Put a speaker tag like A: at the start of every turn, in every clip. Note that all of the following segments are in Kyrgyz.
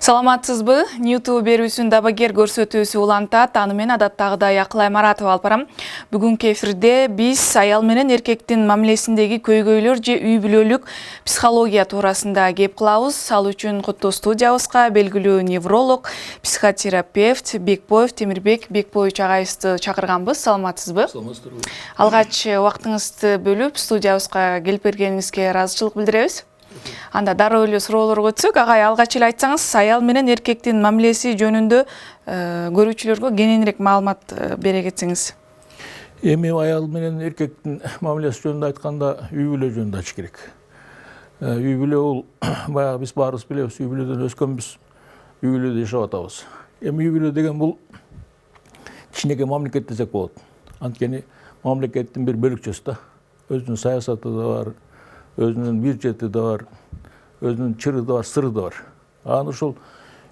A: Саламатсызбы? Ньюту берүүсүн дабагер көрсөтүүсү улантат. Аны мен адаттагыдай Акылай Маратова алып барам. Бүгүнкү эфирде биз аял менен эркектин мамилесиндеги көйгөйлөр же үй бүлөлүк психология туурасында кеп кылабыз. Ал үчүн куттуу студиябызга белгилүү невролог, психотерапевт Бекбоев Темирбек Бекбоевич агайыбызды чакырганбыз. Саламатсызбы?
B: Саламатсызбы.
A: Алгач убактыңызды бөлүп студиябызга келип бергениңизге ыраазычылык билдиребиз. Анда дароо эле суроолорго өтсөк, агай алгач эле айтсаңыз, аял менен эркектин мамилеси жөнүндө көрүүчүлөргө кененирээк маалымат бере кетсеңиз.
B: Эми аял менен эркектин мамилеси жөнүндө айтканда үй бүлө жөнүндө айтыш керек. Үй бүлө бул баягы биз баарыбыз билебиз, үй бүлөдөн өскөнбүз, үй бүлөдө жашап атабыз. Эми үй бүлө деген бул кичинекей мамлекет десек болот. Анткени мамлекеттин бир бөлүкчөсү да, өзүнүн саясаты да бар, өзүнүн бюджети да бар, өзүнүн чыры да бар, сыры да бар. Аны ушул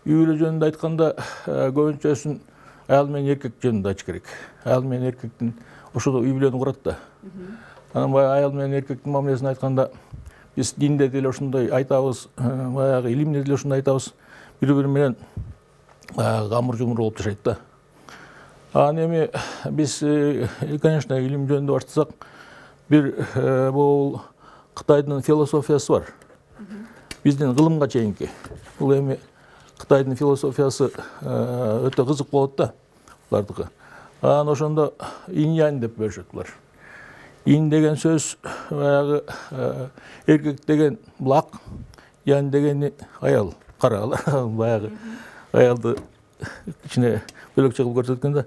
B: үй бүлө жөнүндө айтканда көбүнчөсүн аял менен эркек жөнүндө айтыш керек. Аял менен эркектин ошол үй бүлөнү курат да. Анан баягы аял менен эркектин мамилесин айтканда биз динде деле ошондой айтабыз, баягы илимде деле ошондой айтабыз. Бири-бири менен камыр жумур болуп жашайт да. Анан эми биз, конечно, илим жөнүндө баштасак, бир бул Кытайдын философиясы бар. Биздин гылымга чейинки. Бул эми Кытайдын философиясы өтө кызык болот да, булардыкы. Анан ошондо инь-янь деп бөлүшөт булар. Инь деген сөз баягы эркек деген ак, янь дегени аял, карагыла, баягы аялды кичине бөлөкчө кылып көрсөткөн да.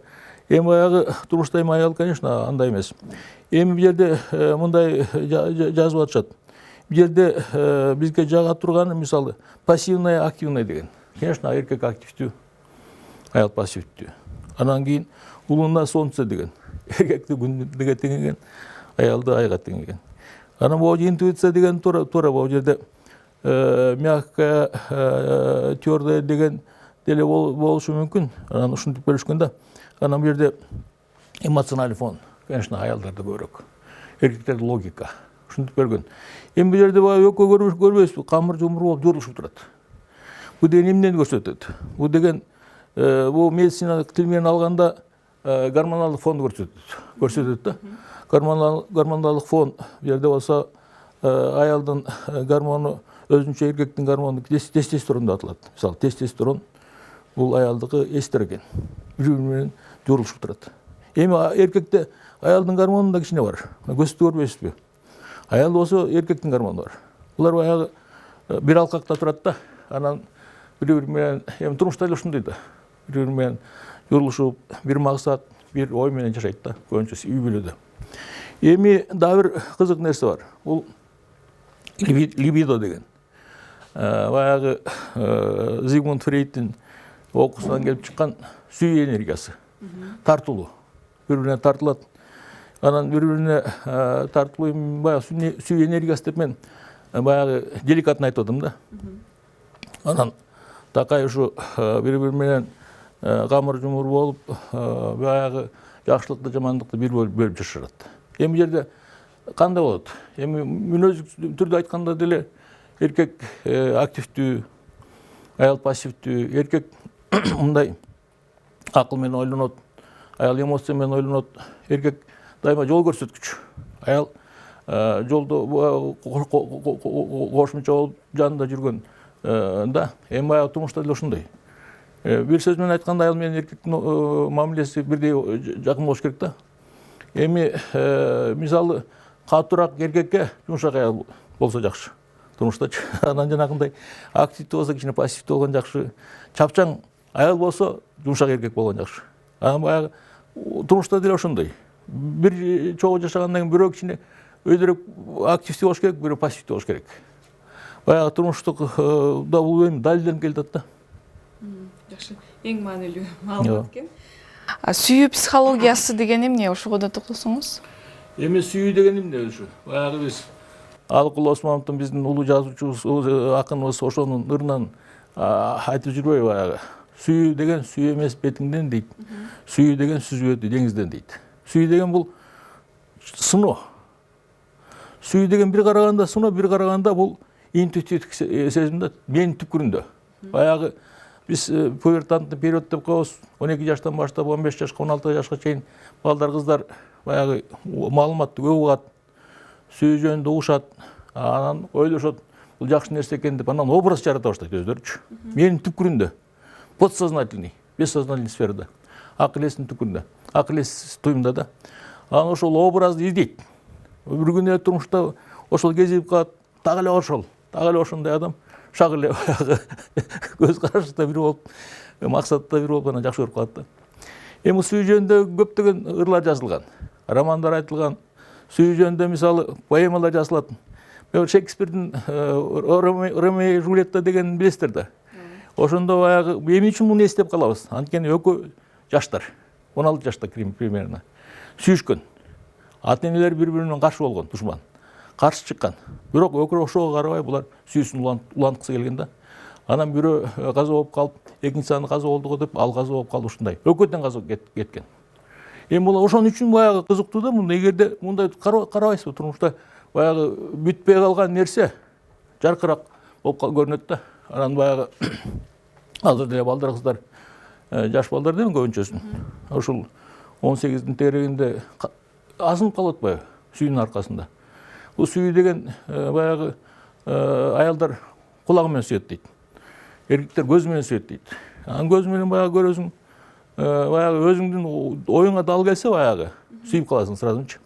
B: Эми баягы турмушта эми аял, конечно, андай эмес. Эми бул жерде мындай жазып атышат. Бул жерде бизге жага турганы, мисалы, пассивное, активное деген. Конечно, эркек активдүү, аял пассивдүү. Анан кийин луна, солнце деген. Эркекти күндүгө теңеген, аялды айга теңеген. Анан бул интуиция деген туура бул жерде мягкая, твердая деген деле болушу мүмкүн. Анан ушинтип бөлүшкөн да. Анан бул жерде эмоциональный фон. Конечно, аялдарда көбүрөөк. Эркектерде логика. Ушинтип бөлгөн. Эми бул жерде экөө көрбөйсүзбү? Камыр жумур болуп журулушуп турат. Бул деген эмнени көрсөтөт? Бул деген бул медициналык тил менен алганда гормоналдык фонду көрсөтөт да. Гормоналдык фон бул жерде болсо аялдын гормону өзүнчө эркектин гормону тестостерон деп аталат. Мисалы, тестостерон бул аялдыкы эстроген. Бири-бири менен журулушуп турат. Эми эркекте аялдын гормонунда кичине бар. Көзсүз көрбөйсүзбү? Аял болсо эркектин гормону бар. Булар баягы бир алкакта турат да. Анан бири-бири менен эми турмушта эле ушундай да. Бири-бири менен журулушуп, бир максат, бир ой менен жашайт да, көбүнчөсү үй бүлөдө. Эми дагы бир кызык нерсе бар. Бул либидо деген. Баягы Зигмунд Фрейдтин окуусунан келип чыккан сүйүү энергиясы. Тартылуу. Бири-бирине тартылат. Анан бири-бирине тартылуу баягы сүйүү энергиясы деп мен баягы деликатно айтып атам да. Анан такай ушу бири-бири менен камыр жумур болуп, баягы жакшылыкты, жамандыкты бир бөлүп жашашат. Эми жерде кандай болот? Эми мүнөздүк түрдө айтканда деле эркек активдүү, аял пассивдүү. Эркек мындай акыл менен ойлонот, аял эмоция менен ойлонот. Эркек дайыма жол көрсөткүч. Аял жолдо кошумча болуп жанында жүргөн да. Эми баягы турмушта деле ушундай. Бир сөз менен айтканда аял менен эркектин мамилеси бирдей жакын болуш керек да. Эми мисалы катуураак эркекке жумшак аял болсо жакшы. Турмуштачы. Анан жанагындай активдүү болсо кичине пассивдүү болгон жакшы. Чапчаң аял болсо жумшак эркек болгон жакшы. Анан баягы турмушта деле ошондой. Бир чогуу жашагандан кийин бирөө кичине өйдөрөөк активдүү болуш керек, бирөө пассивдүү болуш керек. Баягы турмуштук да бул эми далилденип келатат да.
A: Жакшы. Эң маанилүү маалымат экен. Сүйүү психологиясы деген эмне? Ошого да токтолсоңуз?
B: Эми сүйүү деген эмне өзү? Баягы биз Алыкул Османовдун биздин улуу жазуучубуз, акыныбыз ошонун ырынан айтып жүрбөйбү баягы. Сүйүү деген сүйүү эмес бетиңден дейт. Сүйүү деген сүзүп өтүү деңизден дейт. Сүйүү деген бул сыноо. Сүйүү деген бир караганда сыноо, бир караганда бул интуитивдик сезим да, менин түпкүрүндө. Баягы биз пубертантный период деп коебуз. 12 жаштан баштап 15 жашка, 16 жашка чейин балдар, кыздар баягы маалыматты көп угат, сүйүү жөнүндө угушат, анан ойлошот, бул жакшы нерсе экен деп, анан образ жарата баштайт өздөрүчү. Менин түпкүрүндө, подсознательный, бессознательный сферада, акыл эстин түпкүрүндө, акыл эс туюмда да. Анан ошол образды издейт. Бир күнү турмушта ошол кезип калат, так эле ошондой адам, шак эле көз карашта бир болуп, максатта бир болуп, анан жакшы көрүп калат да. Эми сүйүү жөнүндө көптөгөн ырлар жазылган, романдар айтылган, сүйүү жөнүндө мисалы поэмалар жазылат. Шекспирдин Ромео и Джульетта деген билесиздер да. Ошондо баягы эмне үчүн муну эстеп калабыз? Анткени экөө жаштар, 16 жашта примерно сүйүшкөн. Ата-энелер бири-бирине каршы болгон, душман. Каршы чыккан. Бирок экөө ошого карабай булар сүйүүсүн уланткысы келген да. Анан бирөө каза болуп калып, экинчиси аны каза болду го деп, ал каза болуп калды, ушундай. Экөө тең каза кеткен. Эми бул ошон үчүн баягы кызыктуу да, мында эгерде мындай карабайсызбы, турмушта баягы бүтпөй калган нерсе жаркырак болуп көрүнөт да. Анан баягы азыр деле балдар, кыздар, жаш балдар дейм көбүнчөсүн. Ушул 18-дин тегерегинде азынып калып атпайбы сүйүүнүн аркасында. Бул сүйүү деген баягы аялдар кулагы менен сүйөт дейт. Эркектер көзү менен сүйөт дейт. Анан көзү менен баягы көрөсүң, баягы өзүңдүн оюңа дал келсе баягы сүйүп каласың сразучу.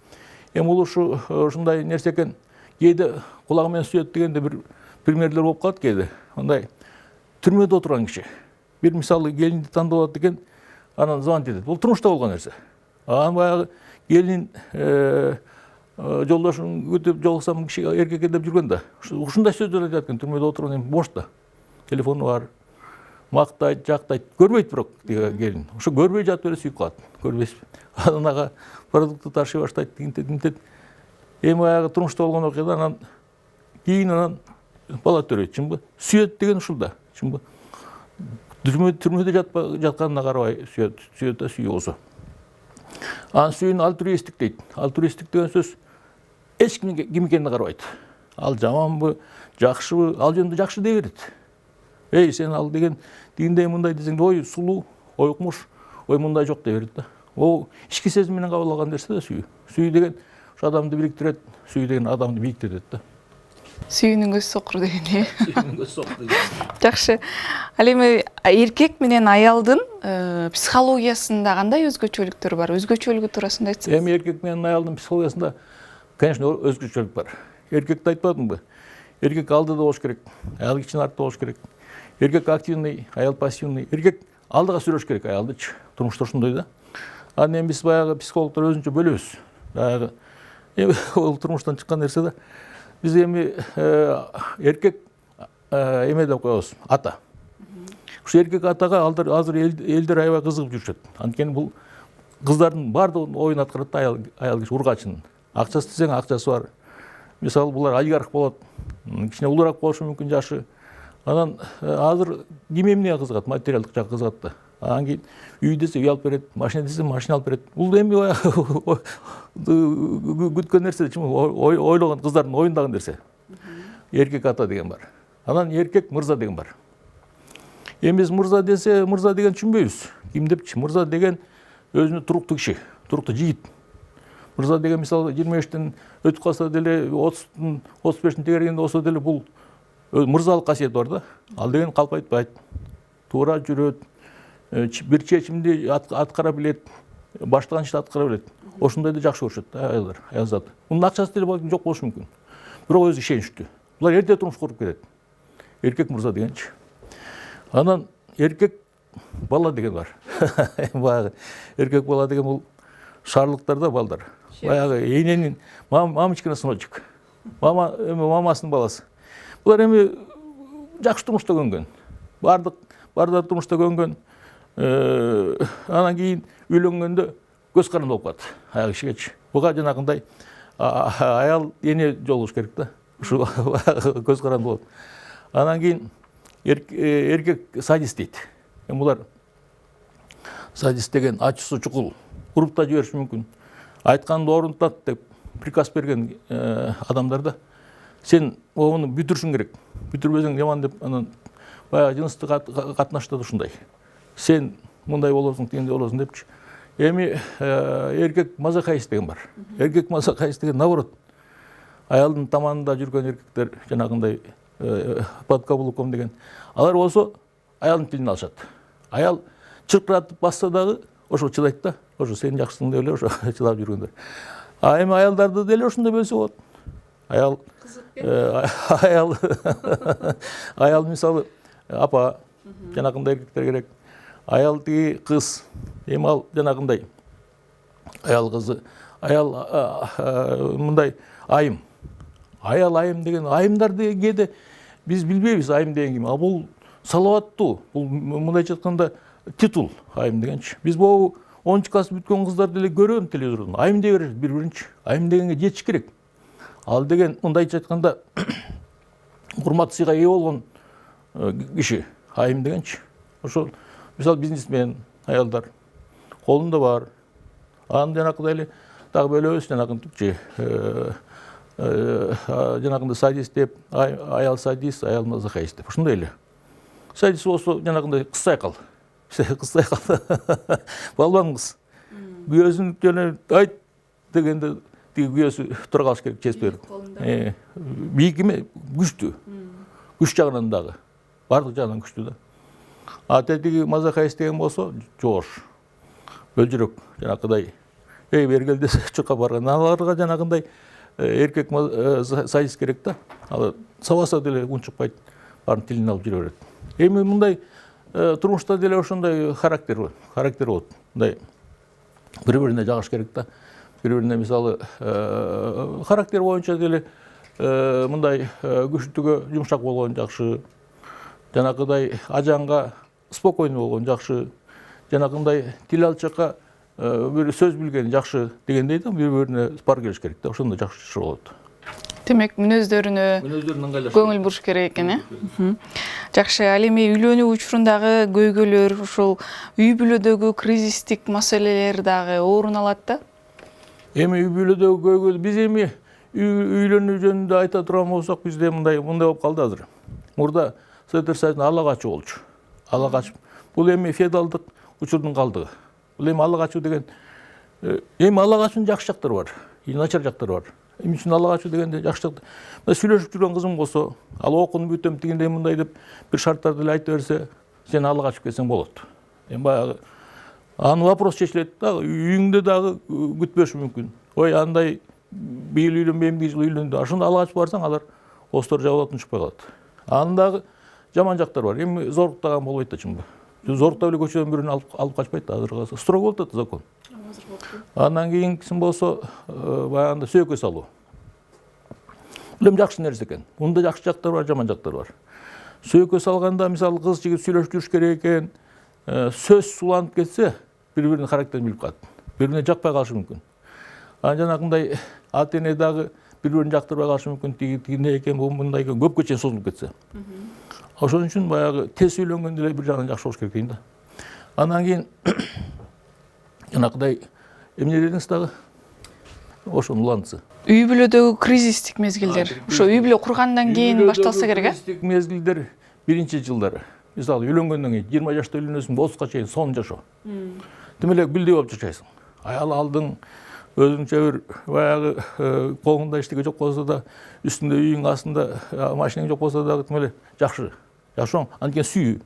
B: Эми бул ушундай нерсе экен. Кээде кулагы менен сүйөт дегенде бир примерлер болуп калат кээде. Мындай түрмөдө отурган киши. Бир мисалы келинди тандап алат экен, анан звонить этет. Бул турмушта болгон нерсе. Анан баягы келин жолдошун күтүп жолуксам киши эркекке деп жүргөн да. Ушундай сөздөр айтат экен, түрмөдө отурган, эми бош да. Телефону бар. Мактайт, жактайт, көрбөйт бирок келин. Ошо көрбөй жатып эле сүйүп калат. Көрбөйсүзбү? Анан ага продукты ташый баштайт, тинтет. Эми баягы турмушта болгон окуяда анан кийин анан бала төрөйт, чынбы? Сүйөт деген ушул да, чынбы? Түрмөдө жатканына карабай сүйөт да, сүйүү болсо. Анан сүйүүнү альтруисттик дейт. Альтруисттик деген сөз эч ким экенине карабайт. Ал жаманбы, жакшыбы, ал жөнүндө жакшы дей берет. Эй, сен ал деген тигиндей мындай десең, ой сулуу, ой укмуш, ой мындай жок дей берет да. Ол ички сезим менен кабыл алган нерсе да сүйүү. Сүйүү деген ушу адамды бириктирет, сүйүү деген адамды бийиктетет да.
A: Сүйүүнүн көз сокуру деген.
B: Сүйүүнүн көз сокуру деген.
A: Жакшы. Ал эми эркек менен аялдын психологиясында кандай өзгөчөлүктөр бар? Өзгөчөлүгү туурасында айтсаңыз.
B: Эми эркек менен аялдын психологиясында, конечно, өзгөчөлүк бар. Эркекти айтпадымбы? Эркек алдыда болуш керек, аял кичине артта болуш керек. Эркек активный, аял пассивный. Эркек алдыга сүрөш керек аялдычы. Турмушта ушундай да. Анан эми биз баягы психологдор өзүнчө бөлөбүз. Баягы ол турмуштан чыккан нерсе да. Биз эми эркек эме деп коебуз, ата. Ушу эркек атага азыр элдер аябай кызыгып жүрүшөт. Анткени бул кыздардын баардыгын оюн аткарат да аял киши ургачынын. Акчасы десең акчасы бар. Мисалы булар олигарх болот, кичине улуураак болушу мүмкүн жашы. Анан азыр ким эмнеге кызыгат, материалдык жакка кызыгат да. Анан кийин үй десе үй алып берет, машина десе машина алып берет. Бул эми күткөн нерсе, ойлогон кыздардын оюндагы нерсе. Эркек ата деген бар. Анан эркек мырза деген бар. Эми биз мырза десе, мырза деген түшүнбөйбүз. Ким депчи? Мырза деген өзүнө туруктуу киши, туруктуу жигит. Мырза деген мисалы 25-тен өтүп калса деле 30-тын 35-тин тегергенде болсо деле бул мырзалык касиет бар да. Ал деген калп айтпайт. Туура жүрөт. Бир чечимди аткара билет. Баштаган ишти аткара билет. Ошондойду жакшы көрүшөт аялдар, аял заты. Мунун акчасы деле жок болушу мүмкүн. Бирок өзү ишеничтүү. Булар эрте турмуш куруп кетет. Эркек мырза дегенчи. Анан эркек бала деген бар. Баягы эркек бала деген бул шаарлыктар да балдар. Баягы эненин мамочкина сыночек. Мамасынын баласы. Булар эми жакшы турмушта көнгөн. Бардык турмушта көнгөн. Анан кийин үйлөнгөндө көз каранды болуп калат аял кишигечи. Буга жанагындай аял эне жолугуш керек да. Ушу көз каранды болот. Анан кийин эркек садист дейт. Булар садист деген ачуусу чукул, уруп да жибериши мүмкүн. Айтканды орунтат деп приказ берген адамдарда сен ону бүтүрүшүң керек. Бүтүрбөсөң жаман деп анан баягы жыныстык катнашта да ушундай. Сен мындай болосуң, тигиндей болосуң депчи. Эми эркек мазохист деген бар. Эркек мазохист деген наоборот. Аялдын таманында жүргөн эркектер жанагындай под каблуком деген. Алар болсо аялдын тилин алышат. Аял чыркыратып басса дагы ошо чыдайт да. Ошо сен жакшысың деп эле ошо чыдап жүргөндөр. А эми аялдарды деле ошондой бөлсө болот. Аял мисалы апа жанагындай эркектер керек. Аял тиги кыз. Эми ал жанагындай аял кызы. Аял мындай айым. Аял айым деген айымдарды кээде биз билбейбиз айым деген ким. А бул салаваттуу. Бул мындайча айтканда титул айым дегенчи. Биз бул 10 класс бүткөн кыздар деле көрөм телевизордон. Айым дей беришет бири-биринчи. Айым дегенге жетиш керек. Ал деген мындайча айтканда урмат сыйга ээ болгон киши айым дегенчи. Ошол мисалы бизнесмен аялдар колунда бар. Анан жанакыдай эле дагы бөлөбүз жанагынтыкчы. Жанагындай садист деп, аял садист, аял мазохист деп. Ошондой эле. Садист болсо жанагындай кыз сайкал. Кыз сайкал. Балбан кыз. Күйөөсүн жана айт дегенде тиги күйөөсү тура калыш керек, чесип берип. Бийик эме, күчтүү. Күч жагынан дагы. Бардык жагынан күчтүү да. А тиги мазохист деген болсо жоош. Өлжүрөк жанакыдай. Бергел десе чукка барган. Аларга жанагындай эркек садист керек да. Ал сабаса деле унчукпайт. Барын тилин алып жүрө берет. Эми мындай турмушта деле ошондой характер болот. Мындай бири-бирине жагыш керек да. Бири-бирине мисалы характер боюнча деле мындай күчтүгө жумшак болгон жакшы. Жанагыдай ажанга спокойный болгон жакшы. Жанагындай тил алчакка бир сөз билген жакшы дегендей да, бири-бирине бар келиш керек да. Ошондо жакшы болот.
A: Демек мүнөздөрүнө көңүл буруш керек экен, Жакшы, ал эми үйлөнүү учурундагы көйгөйлөр, ушул үй бүлөдөгү кризистик маселелер дагы орун алат да?
B: Эми үй бүлөдөгү көйгөй биз эми үйлөнүү жөнүндө айта турган болсок, бизде мындай болуп калды азыр. Мурда Советтер Союзунда ала качуу болчу. Ала качып. Бул эми феодалдык учурдун калдыгы. Бул эми ала качуу деген эми ала качуунун жакшы жактары бар, начар жактары бар. Эми үчүн ала качуу дегенде жакшы жактар. Сүйлөшүп жүргөн кызым болсо, ал окууну бүтөм тигиндей мындай деп бир шарттарды эле айта берсе, сен ала качып келсең болот. Эми баягы анын вопрос чечилет да, үйүңдө дагы күтпөшү мүмкүн. Ой, андай бийил үйлөнбөйм дейт, үйлөндү. Ошондо ала качып барсаң, алар остор жабылып унчукпай калат. Анын дагы жаман жактары бар. Эми зорлуктаган болбойт да чынбы. Зорлуктап эле көчөдөн бирөөнү алып качпайт да, азыр строго болуп атат закон. Андан кийинкисин болсо баягында сөйкө салуу. Бул эми жакшы нерсе экен. Мунда жакшы жактары бар, жаман жактары бар. Сөйкө салганда мисалы кыз жигит сүйлөшүп жүрүш керек экен. Сөз суланып кетсе, бири-биринин характерин билип калат. Бири-бирине жакпай калышы мүмкүн. Анан жанагындай ата эне дагы бири-бирин жактырбай калышы мүмкүн. Тигиндей экен, бул мындай экен, көпкө чейин созулуп кетсе. Ошон үчүн баягы тез үйлөнгөндө эле бир жагынан жакшы болуш керек дейм да. Андан кийин жанагыдай эмне дедиңиз дагы? Ошонун уландысы.
A: Үй бүлөдөгү кризистик мезгилдер. Ошо үй бүлө кургандан кийин башталса керек,
B: Кризистик мезгилдер биринчи жылдары. Мисалы үйлөнгөндөн кийин 20 жашта үйлөнөсүң, 30га чейин сон жашоо. Тим эле гүлдөй болуп жашайсың. Аял алдың, өзүңчө бир баягы колуңда эчтеке жок болсо да, үстүндө үйүң астында машинең жок болсо дагы тим эле жакшы. Жашооң, анткени сүйүү.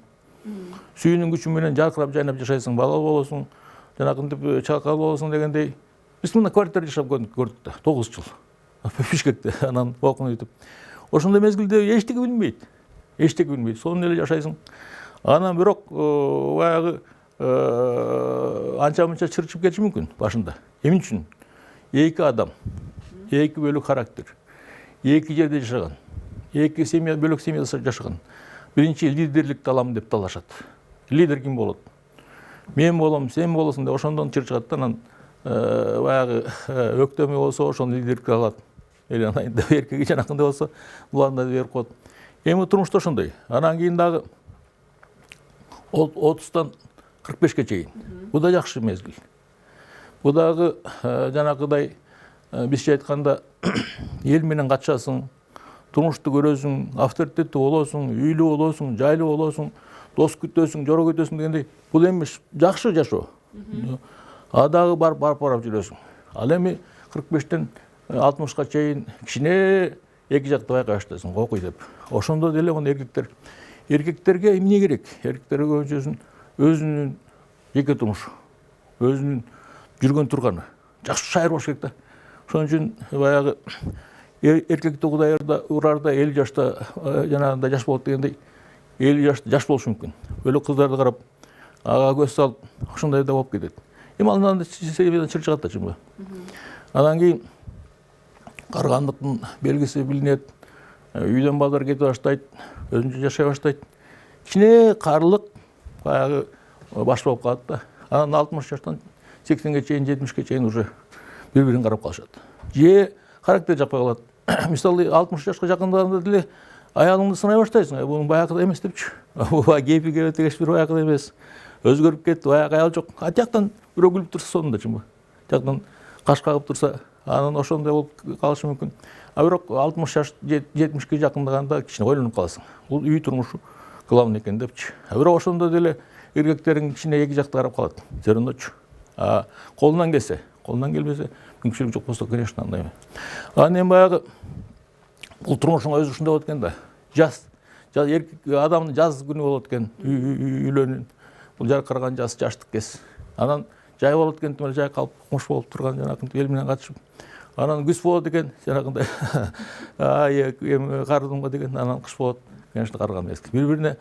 B: Сүйүүнүн күчү менен жаркырап жайнап жашайсың, бала болосуң, жанагынтип чакал болосуң дегендей. Биз мына квартирада жашап көрдүк да, 9 жыл. Бишкекте, анан окууну бүтүп. Ошондой мезгилде эчтеке билинбейт. Сонун эле жашайсың. Анан бирок баягы анча-мынча чырчып кетиши мүмкүн башында. Эмне үчүн? Эки адам, эки бөлөк характер, эки жерде жашаган, эки семья, бөлөк семьяда жашаган. Биринчи лидерликти алам деп талашат. Лидер ким болот? Мен болом, сен болосуң деп ошондон чыр чыгат да, анан баягы өктөмө болсо ошону лидерликти алат. Эле анан да эркеги жанакындай болсо буларны да берип коет. Эми турмушта ошондой. Анан кийин дагы 30-тан 45-ке чейин. Бу да жакшы мезгил. Бу дагы жанакыдай бизче айтканда эл менен катышасың, турмушту көрөсүң, авторитеттүү болосуң, үйлүү болосуң, жайлуу болосуң, дос күтөсүң, жоро күтөсүң дегендей, бул эми жакшы жашоо. А дагы барып жүрөсүң. Ал эми 45-тен 60-ка чейин кичине эки жакты байкай баштайсың, окуй деп. Ошондо деле мына эркектерге эмне керек? Эркектерге көбүнчөсүн өзүнүн жеке турмушу, өзүнүн жүргөн турганы жакшы шайыр болуш керек да. Ошон үчүн баягы эркекти Кудай урарда 50 жашта жанагындай жаш болот дегендей, 50 жашта жаш болуш мүмкүн. Өлө кыздарды карап, ага көз салып, ошондой да болуп кетет. Эми андан себебинен чыгып чыгат да чынбы. Андан кийин каргандыктын белгиси билинет. Үйдөн балдар кетип баштайт, өзүнчө жашай баштайт. Кичине карылык баягы баш болуп калат да. Анан 60 жаштан 80-ге чейин, 70-ке чейин уже бири-бирин карап калышат. Же характер жакпай калат. Мисалы 60 жашка жакындаганда деле аялыңды сынай баштайсың. Бунун баягыдай эмес депчи. Буга кейпи келет дегеш бир баягыдай эмес. Өзгөрүп кетти, баягы аял жок. А жактан бирөө күлүп турса сонунда чынбы. Жактан каш кагып турса, анан ошондой болуп калышы мүмкүн. А бирок 60 жаш 70-ке жакындаганда кичине ойлонуп каласың. Бул үй турмушу главный экен депчи. А бирок ошондо деле эркектериң кичине эки жакты карап калат. Зерендочу. Колунан келсе, колунан келбесе, мүмкүнчүлүк жок болсо, конечно, андай. Анан эми баягы бул турмушуң өзү ушундай болот экен да. Жаз адамдын жаз күнү болот экен, үйлөнүн. Бул жаркыраган жаштык кез. Анан жай болот экен, жай калып кумуш болуп турган жанакы эл менен катышып. Анан күз болот экен, жанагындай. Эми кардымга деген, анан кыш болот. Конечно, карган мезгил. Бири-бирине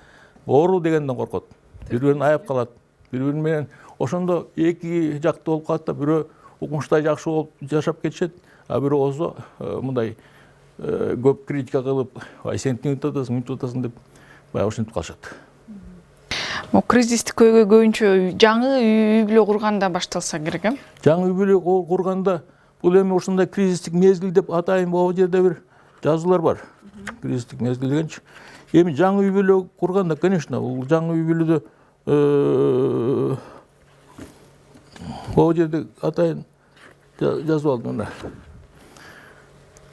B: оору дегенден коркот. Бири-бирин аяп калат. Бири-бири менен ошондо эки жакты болуп калат да, бирөө укмуштай жакшы болуп жашап кетишет, а бирөө болсо мындай көп критика кылып, сен тинтип атасың деп баягы ошентип калышат.
A: Кризистик көйгөй көбүнчө жаңы үй бүлө курганда башталса керек, э?
B: Жаңы үй бүлө курганда бул эми ушундай кризистик мезгил деп атайын, могу жерде бир жазуулар бар. Кризистик мезгил дегенчи. Эми жаңы үй бүлө курганда, конечно, бул жаңы үй бүлөдө могу жерде атайын жазып алдым мына.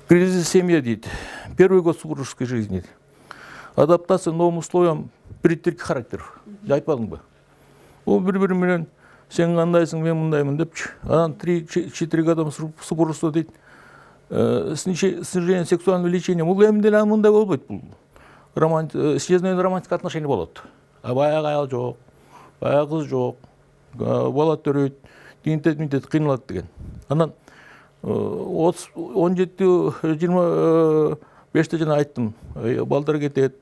B: Кризис семьи дейт. Первый год супружеской жизни. Адаптация новым условиям, притирки характеров. Айтпадыңбы? Бул бири-бири менен сен кандайсың, мен мындаймын депчи. Анан 3-4 года супружество дейт. Снижение сексуального влечения. Бул эми деле мындай болбойт. Бул исчезновение романтик отношений болот. А баягы аял жок, баягы кыз жок, бала төрөйт, тинтет кыйналат деген. Анан 17-25-те жана айттым. Балдар кетет,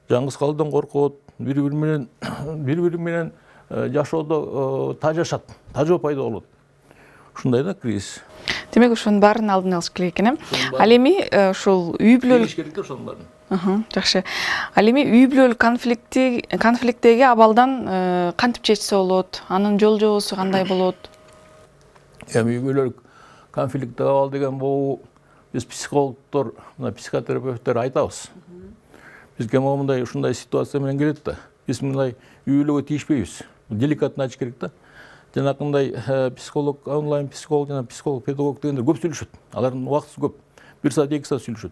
B: жаңгыз калуудан коркот, бири-бири менен жашоодо тажашат, тажоо пайда болот. Ушундай да кризис.
A: Демек ошонун баарын алдын алыш керек экен, э? Ал эми ушул үй бүлөлүк
B: керек да ошонун баарын.
A: Жакшы. Ал эми үй бүлөлүк конфликттеги абалдан кантип чечсе болот? Анын жол жобосу кандай болот?
B: Эми үй бүлөлүк конфликттеги абал деген бул биз психологдор, психотерапевттер айтабыз. Бизге мындай ушундай ситуация менен келет да. Биз мындай үй бүлөгө тийишпейбиз. Деликатно айтыш керек да. Жанакындай психолог, онлайн психолог жана психолог, педагог дегендер көп сүйлөшөт. Алардын убактысы көп. 1 саат, 2 саат сүйлөшөт.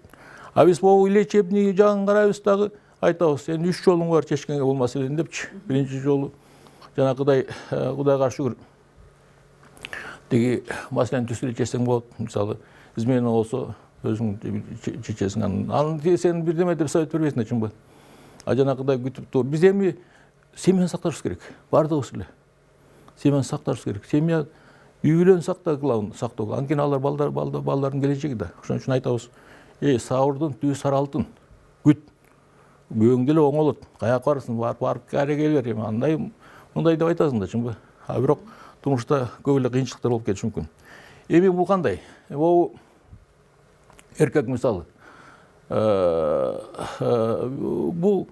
B: А биз могу лечебный жагын карайбыз дагы, айтабыз, сен 3 жолуң бар чечкенге бул маселени депчи. Биринчи жолу жанакыдай Кудайга шүгүр деги маселени түз эле чечсең болот. Мисалы, измена болсо өзүң чечесиң. Анан сен бирдеме деп совет бербейсиң, чынбы? А жанакыдай күтүп туруп, биз эми семьяны сакташыбыз керек. Бардыгыбыз эле. Семьяны сакташыбыз керек. Семья үй бүлөнү сактоо. Анткени алар балдардын келечеги да. Ошон үчүн айтабыз, сабырдын түбү сары алтын. Күт. Бөөң деле оңолот. Каяка барасың, барып карегел бер. Андай мындай деп айтасың да, чынбы? А бирок турмушта көп эле кыйынчылыктар болуп кетиши мүмкүн. Эми бул кандай? Бул эркек мисалы. Бул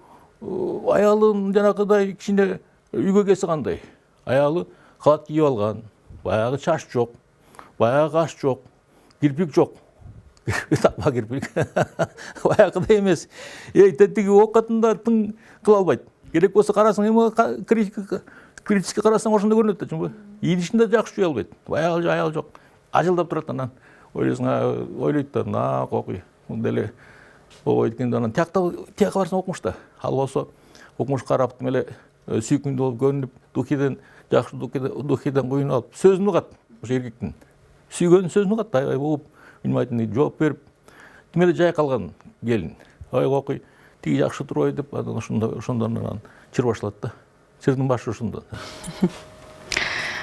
B: аялын жанакыдай кичине үйгө келсе кандай? Аялы калат кийип алган, баягы чач жок, баягы каш жок, кирпик жок. тапма кирпик. Баягыдай эмес. Тетиги окатында тың кыла албайт. Керек болса карасаң эми критически карасаң ошондой көрүнөт да, чынбы? Идишинде жакшы жуя албайт. Баягы аял жок. Ажылдап турат анан. Ойлойсуң, ойлойт да, на кокуй. Мындай эле ого эткенде анан тияка барсаң окумуш да. Ал болсо окумуш карап эле сүйкүмдүү болуп көрүнүп, духиден жакшы духиден куюнуп алып, сөзүн угат. Ошо эркектин сүйгөнүн сөзүн угат, аябай угуп, билмейтиндей жооп берип, тим эле жай калган келин. Ой кокуй, тиги жакшы турбайбы деп, анан ошондон анан чыр башталат да. Чырдын башы ошондон.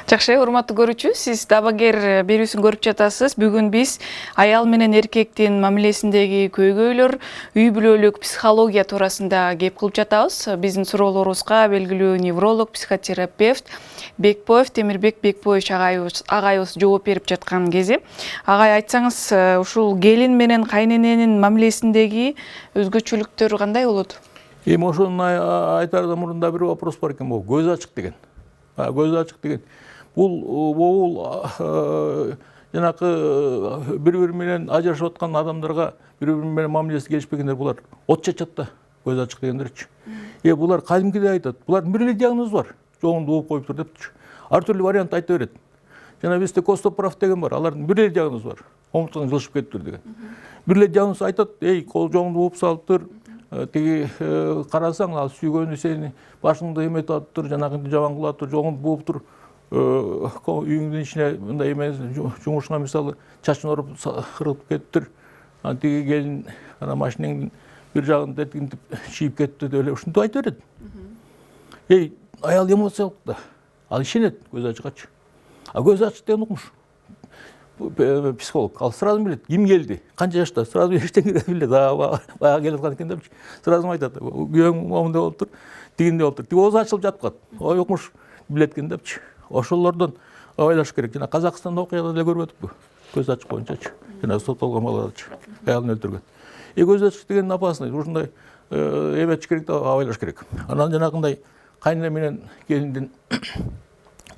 A: Жакшы, урматтуу көрүүчү, сиз Дабагер берүүсүн көрүп жатасыз. Бүгүн биз аял менен эркектин мамилесиндеги көйгөйлөр, үй бүлөлүк психология туурасында кеп кылып жатабыз. Биздин суроолорубузга белгилүү невролог, психотерапевт Бекбоев, Темирбек Бекбоевич агайыбыз жооп берип жаткан кези. Агай, айтсаңыз, ушул келин менен кайнененин мамилесиндеги өзгөчөлүктөр кандай болот?
B: Эми ошону айтаардан мурунда бир вопрос бар экен, бул көз ачык деген. Көз ачык деген. Бул жанакы бири-бири менен ажырашып аткан адамдарга бири-бири менен мамилеси келишпегендер, булар от чачат да, көз ачык дегендерчи. Булар кадимкидей айтат. Булардын бир эле диагнозу бар. Жоңунду ууп коюптур депчи. Ар түрлүү вариант айта берет. Жана бизде Костоправ деген бар. Алардын бир эле диагнозу бар. Омурткаң жылышып кетиптир деген. Бир эле диагноз айтат. Кол жоңунду ууп салыптыр. Тиги карасаң, ал сүйгөнү сени башыңды эметип атыптыр, жанагынды жаман кылаптыр, жоңунду бууптур. Үйүңдүн ичине мындай эме жумушуңа мисалы чачын оруп кырылып кетиптир. Тиги келин машинеңдин бир жагын тетинтип чийип кетти деп эле ушинтип айта берет. Аял эмоциялык да. Ал ишенет көз ачыкчы. Көз ачык деген укмуш. Психолог. Ал сразу билет, ким келди, канча жашта, сразу эчтене билет. Баягы келип аткан экен депчи. Сразу айтат. Күйөөң момундай болуптур, тигиндей болуптур. Тиги оозу ачылып жатып калат. Ой, укмуш билет экен депчи. Ошолордон ойлош керек. Жана Казакстанда окуяда деле көрүп өтүппү. Көз ачык боюнчачы. Жана соттолгон балачы. Аялын өлтүргөн. Көз ачык деген опасный. Ушундай эметиш керек да, ойлош керек. Анан жанагындай кайнене менен келиндин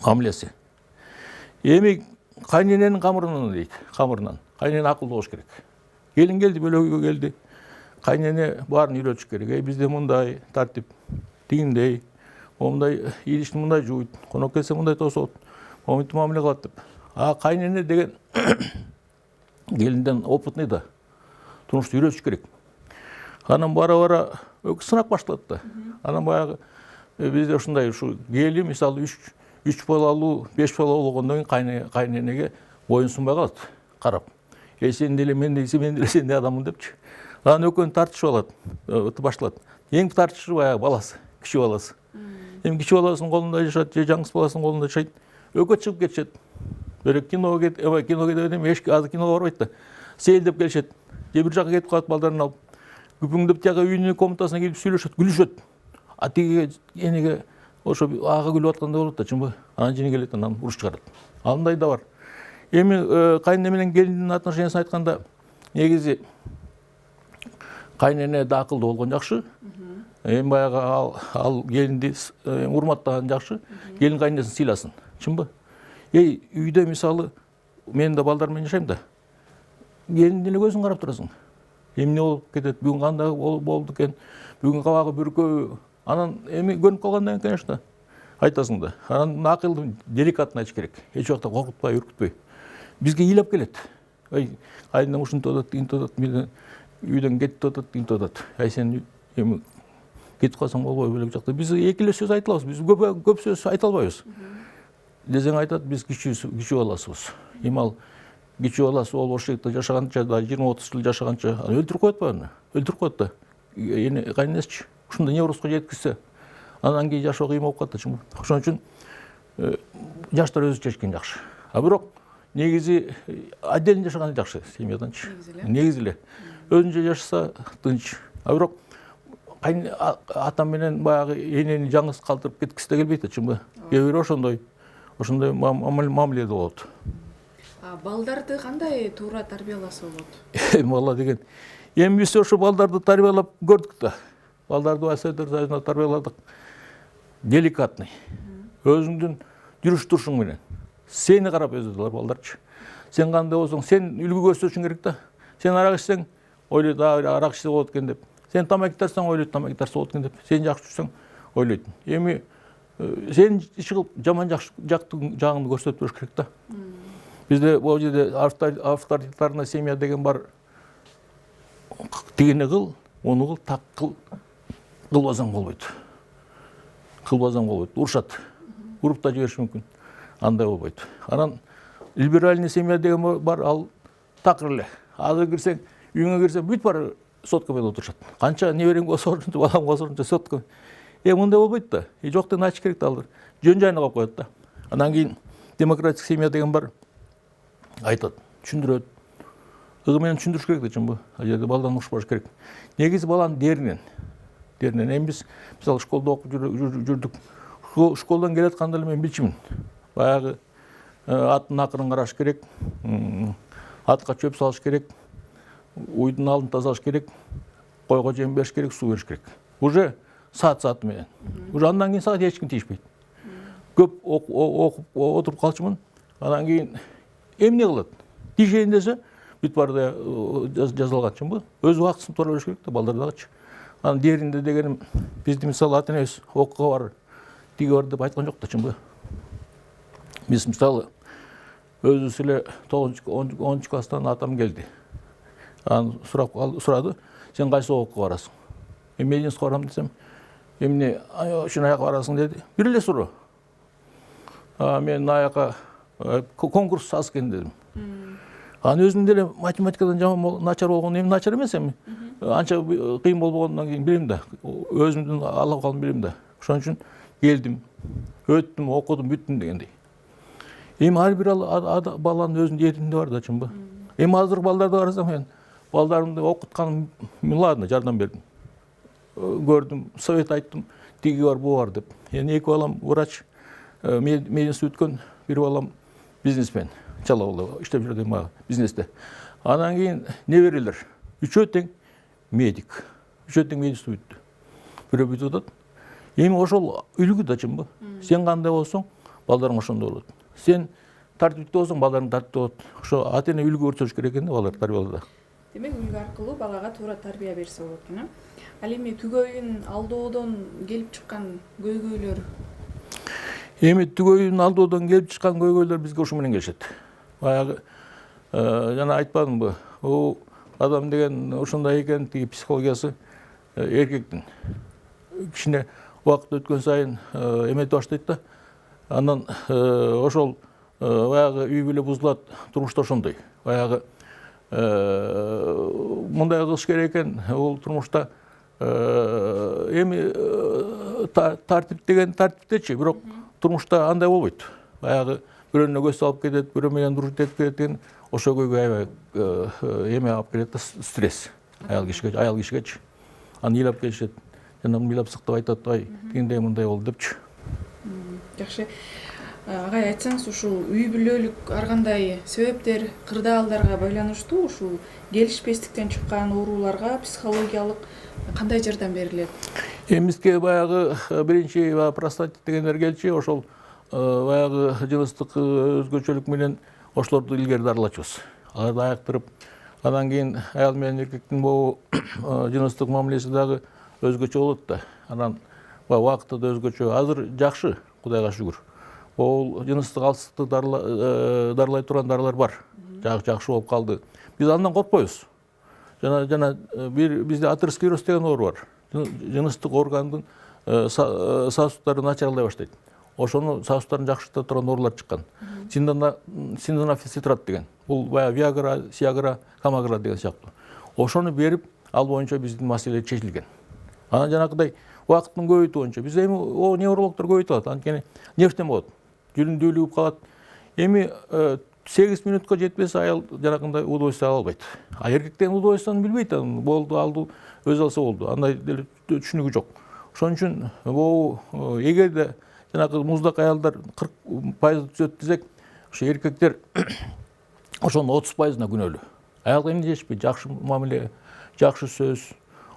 B: мамилеси. Эми кайнененин камырынан дейт, камырынан. Кайнене акылдуу болуш керек. Келин келди, бөлөгүгө келди. Кайнене баарын үйрөтүш керек. Бизде мындай тартип, тигиндей, мындай идишти мындай жууйт, конок келсе мындай тосот, момунтип мамиле кылат деп. Кайнене деген келинден опытный да. Турмушта үйрөтүш керек. Анан бара-бара сынак башталат да. Анан баягы бизде ушундай келин мисалы 3 балалуу, 5 балалуу болгондон кийин кайненеге боюн сунбай калат, карап. Сен деле мен деле сендей адаммын депчи. Анан экөөнү тартышып алат, башталат. Эң тартышы баягы баласы, кичи баласы. Эми кичи баласынын колунда жашат, же жаңсы баласынын колунда жашайт. Экөө чыгып кетишет. Бирок киного кетет эми эшикке азыр киного барбайт да. Сейилдеп келишет. Же бир жака кетип калат балдарын алып. Күпүңдөп тияга үйүнүн комнатасына келип сүйлөшөт, күлүшөт. Тиги энеге ошо ага күлүп аткандай болот да, чынбы? Анан жини келет, анан уруш чыгарат. Андай да бар. Эми кайнене менен келиндин отношениясын айтканда, негизи кайнене да акылдуу болгон жакшы. Эми баягы ал келинди урматтаган жакшы. Келин кайненесин сыйласын, чынбы? Үйдө мисалы мен да балдар менен жашайм да. Келиндин эле көзүн карап турасың. Эмне болуп кетет, бүгүн кандай болду экен, бүгүн кабагы бүркөбү. Анан эми көрүнүп калгандан кийин, конечно, айтасың да. Анан акылды, деликатно айтыш керек. Эч убакта коркутпай, үркүтпөй. Бизге ыйлап келет. Кайненең ушинтип атат, тигинтип атат, мен үйдөн кетип атат, тигинтип атат. Сен эми кетип калсаң болбойбу бөлөк жакта. Биз эки эле сөз айта алабыз. Биз көп сөз айта албайбыз. Десең айтат, биз кичи баласыбыз. Эми ал кичи баласы болуп ошол жерде жашаганча, 20-30 жыл жашаганча өлтүрүп коет баягы. Өлтүрүп коет да. Кайненесичи. Ушундай неврозго жеткизсе, анан кийин жашоо кыйын болуп калат да, чынбы? Ошон үчүн жаштар өзү чечкен жакшы. Бирок негизи отдельно жашаган жакшы семьяданчы. Негизи эле. Өзүнчө жашаса тынч. Бирок атам менен баягы энени жаңыз калтырып кеткиси да келбейт да, чынбы? Кээ бирөө ошондой мамиледе болот.
A: Балдарды кандай туура тарбияласа болот?
B: Бала деген. Эми биз ошо балдарды тарбиялап көрдүк да. Балдарды Советский Союзунда тарбияладык. Деликатный. Өзүңдүн жүрүш турушуң менен. Сени карап өсөдүлөр балдарчы. Сен кандай болсоң, сен үлгү көрсөтүшүң керек да. Сен арақ ішсең, ойлайды, арақ ішсе болады екен деп. Сен тамақ тартсаң, ойлайды, тамақ тартса болады екен деп. Сен жақсы жүрсең, ойлайды. Эми сен шығып жаман жақтың жағыңды көрсетіп беріш керек та. Бізде бұл жерде авторитарная семья деген бар. Дегені қыл, оны қыл, тақ қыл, қылбасаң болмайды. Қылбасаң болмайды, ұршат. Ұрып та жіберіш мүмкін. Андай болмайды. Анан либеральный семья деген бар, ал тақырлы. Азыр кірсең, үйіңе кірсең, бүт бар соткамен отырышат. Қанша неберең болса орынша, балам болса орынша сотка. Мындай болмайды да. Жоқтан ачы керек алды. Жөн жайына қойып қояды да. Анан кейін демократик семья деген бар. Айтады, түшүндүрөт. Менен түшүндүрүш керек да чын бу. Ал жерде балдан ушпаш керек. Негизи баланын деринен. Эми биз мисалы школда окуп жүрдүк. Школдан келатканда эле мен билчүмүн. Баягы аттын акырын караш керек. Атка чөп салыш керек. Уйдун алдын тазалаш керек. Койго жем бериш керек, суу бериш керек. Уже саат менен. Уже андан кийин саат эч ким тийишпейт. Көп окуп отуруп калчумун. Андан кийин эмне кылат? Тишейин десе, бүт барды жазылган чынбы? Өз убактысын туура бериш керек да балдардагычы. Анан деринде дегеним бизди мисалы ата-энебиз окууга бар, тиги бар деп айткан жок да чынбы? Биз мисалы өзүбүз эле 9-10 класстан атам келди. Анан сурады, сен кайсы окууга барасың? Мединскийге барам десем, эмне ушул жака барасың деди. Бир эле суроо. Мен аяка конкурс аз экен дедим. Анан өзүм деле математикадан жаман начар болгон, эми начар эмес эми. Анча кыйын болбогондон кийин билем да. Өзүмдүн алып калдым билем да. Ошон үчүн келдим, өттүм, окудум, бүттүм дегендей. Эми ар бир баланын өзүнүн эринде бар да чынбы? Эми азыр балдарды карасам мен балдарымды окутканым ладно, жардам бердим. Көрдүм, совет айттым, тиги бар, бу бар деп. Эми эки балам врач, медицина өткөн, бир балам бизнесмен. Чала болду, иштеп жүрдүм мага бизнесте. Анан кийин неберелер? Үчөө тең медик. Үчөө тең медицина бүттү. Бирөө бүтүп атат. Эми ошол үлгү да чынбы? Сен кандай болсоң, балдарың ошондой болот. Сен тартиптүү болсоң, балдарың тартиптүү болот. Ошо ата-эне үлгү көрсөтүш керек экен да балдар тарбиялоодо.
A: Демек үлгү аркылуу балага туура тарбия берсе болот экен. Ал эми түгөйүн алдоодон келип чыккан көйгөйлөр.
B: Эми түгөйүн алдоодон келип чыккан көйгөйлөр бизге ушу менен келишет. Баягы жана айтпадымбы? Бул адам деген ушундай экен, тиги психологиясы эркектин. Кичине убакыт өткөн сайын эметип баштайт да. Анан ошол баягы үй бүлө бузулат, турмушта ошондой. Баягы мындай кылыш керек экен, бул турмушта эми тартип деген тартиптечи, бирок турмушта андай болбойт. Баягы бирөөнө көз салып кетет, бирөө менен дружить этип кетет, ошо көйгөй аябай эме алып келет да, стресс. Аял кишигечи. Аны ыйлап келишет. Жана ыйлап сыктап айтат, ай, тигиндей мындай болду депчи.
A: Жакшы. Агай, айтсаңыз, ушул үй бүлөлүк ар кандай себептер, кырдаалдарга байланыштуу ушул келишпестиктен чыккан ооруларга психологиялык кандай жардам берилет?
B: Бизге баягы биринчи простатит дегендер келчи, ошол баягы жыныстык өзгөчөлүк менен ошолорду илгери дарылачубыз. Аларды аяктырып, андан кийин аял менен эркектин могу жыныстык мамилеси дагы өзгөчө болот да. Анан убакыты да өзгөчө. Азыр жакшы, Кудайга шүгүр. Ол жыныстык алсыздыкты дарылай турган дарылар бар. Жакшы болуп калды. Биз андан коркпойбуз. Жана бизде атеросклероз деген оору бар. Жыныстык органдын сосуддары начарлай баштайт. Ошону сосуддарын жакшырта турган оорулар чыккан. Синдонафилцитрат деген. Бул баягы Виагра, Сиагра, Камагра деген сыяктуу. Ошону берип, ал боюнча биздин маселе чечилген. Анан жанагыдай убакыттын көбөйтүү боюнча биз эми неврологдор көбөйтүп атат. Анткени нервтен болот. Жүрүндүүлүгүп калат. Эми 8 минутка жетпесе аял жанагындай удовольствие ала албайт. А эркектен удовольствияны билбейт, болду, алды, өз алса болду. Андай деле түшүнүгү жок. Ошон үчүн бул эгерде жанагы муздак аялдар 40% түзөт десек, ошо эркектер ошонун 30%-на күнөөлүү. Аялга эмне жетишпейт? Жакшы мамиле, жакшы сөз.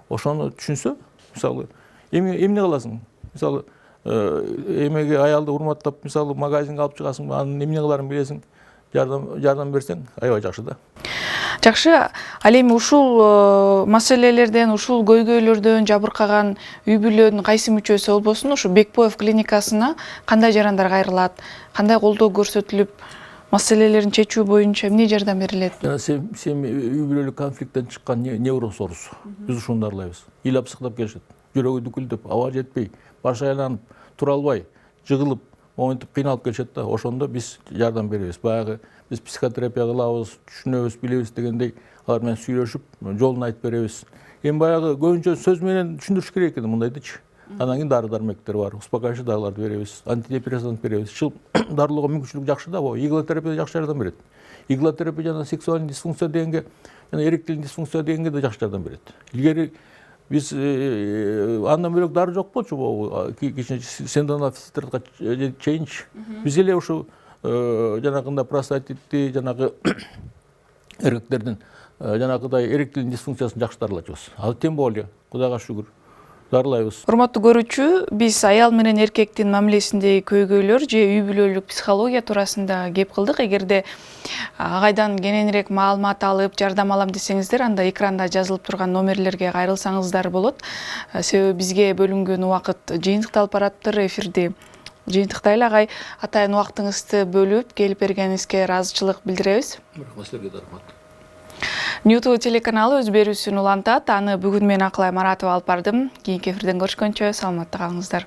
B: Ошону түшүнсө, мисалы, эмне кыласың? Мисалы, эмеге аялды урматтап, мисалы, магазинге алып чыгасың, анын эмне кыларын билесиң, жардам берсең, аябай жакшы да.
A: Жакшы, ал эми ушул маселелерден, ушул көйгөйлөрдөн жабыркаган үй бүлөнүн кайсы мүчөсү болбосун, ушу Бекбоев клиникасына кандай жарандар кайрылат, кандай колдоо көрсөтүлүп, маселелерин чечүү боюнча эмне жардам берилет?
B: Сен үй бүлөлүк конфликттен чыккан невросорус. Биз ушуну даарылайбыз. Ыйлап сыктап келишет. Жүрөгү дүкүлдөп, аба жетпей, башы айланып, тура албай, жыгылып, моментип кыйналып келишет да. Ошондо биз жардам беребиз. Баягы биз психотерапия кылабыз, түшүнөбүз, билебиз дегендей алар менен сүйлөшүп, жолун айтып беребиз. Эми баягы көбүнчө сөз менен түшүндүрүш керек экен мындайдычы. Анан кийин дары дармектер бар, успокаивающий дарыларды беребиз, антидепрессант беребиз. Чыл дарылоого мүмкүнчүлүк жакшы да, иглотерапия жакшы жардам берет. Иглотерапия жана сексуальный дисфункция дегенге, жана эректильный дисфункция дегенге да жакшы жардам берет. Илгери биз андан бөлөк дары жок болчу, кичине сендонофосфатка чейинчи. Биз эле ушу жанагында простатитти, жанагы эркектердин жанагыдай эректильный дисфункциясын жакшы дарылачубыз. Ал тем более, Кудайга шүгүр. Дарылайбыз.
A: Урматтуу көрүүчү, биз аял менен эркектин мамилесиндеги көйгөйлөр же үй бүлөлүк психология туурасында кеп кылдык. Эгерде агайдан кененирээк маалымат алып, жардам алам десеңиздер, анда экранда жазылып турган номерлерге кайрылсаңыздар болот. Себеби бизге бөлүнгөн убакыт жыйынтыкталып бараптыр. Эфирди жыйынтыктайлы. Агай, атайын убактыңызды бөлүп келип бергениңизге ыраазычылык билдиребиз.
B: Силерге да рахмат.
A: Ньюту телеканалы өз берүүсүн улантат. Аны бүгүн мен Акылай Маратова алып бардым. Кийинки эфирден көрүшкөнчө саламатта калыңыздар.